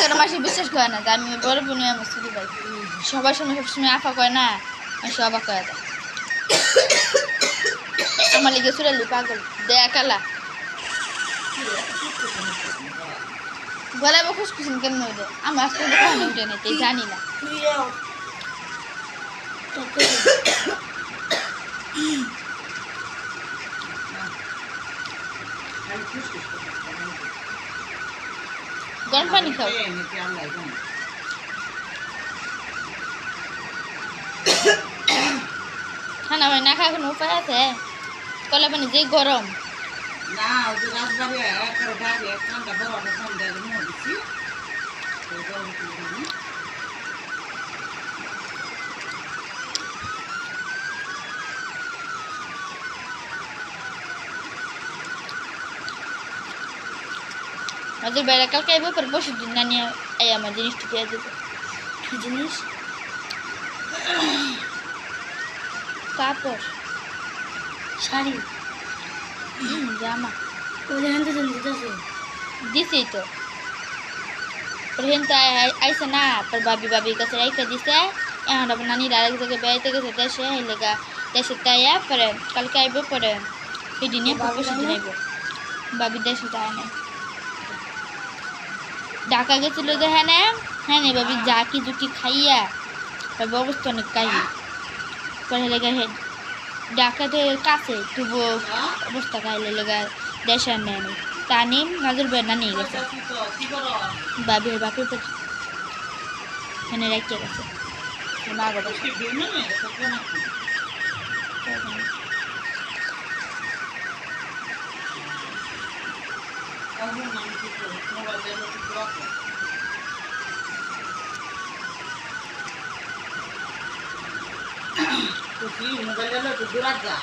করে মাসি বিশ্বাস করে না যে আমি বড় বোনই আমার ছোট ভাই সবার সময় সবসময় আফা কয় না মাসি অবাক করে দেয় আমার লিগে চুরালি পাগল দেয়া কালা গলায় খুশ খুশিন কেমন ওদের আমি আজকে কখনো উঠে নিতে জানি না গরম পানি খাও ঠান্ডা পানি না খাওয়া কোনো উপায় আছে কলা পানি যে গরম না ওই রাজবাড়ি একবারে গাড়ি এক ঘন্টা বড় ফোন দিয়ে নিয়ে দিচ্ছি আমাদের বেড়া কালকে আইব পর বসে দিন না নিয়ে এই আমার জিনিসটা দিয়ে দেবো কি জিনিস কাপড় শাড়ি জামা ওদের হাতে দিতেছে দিছি তো পরহিন তো আইসে না পর বাবির কাছে রাইখা দিছে এখন আবার নানির আরেক জায়গায় বেড়াইতে গেছে দেশে এই লেগা দেশে তাইয়া পরে কালকে আইব পরে সেই দিনে বসে দিন আইব বাবির দেশে তাই নাই ঢাকা গেছিল যে হ্যাঁ হ্যাঁ নে বাবি জাকি জুকি খাইয়া তবে অবস্থা অনেক কাহি পরে লেগে ঢাকাতে কাছে তবুও অবস্থা খাইলে লেগে দেশে আর নেয় তা নিম নজর বেড়া নিয়ে গেছে বাবির বাপের এখানে রেখে গেছে মা গো মোবাইল তো দূরাত যা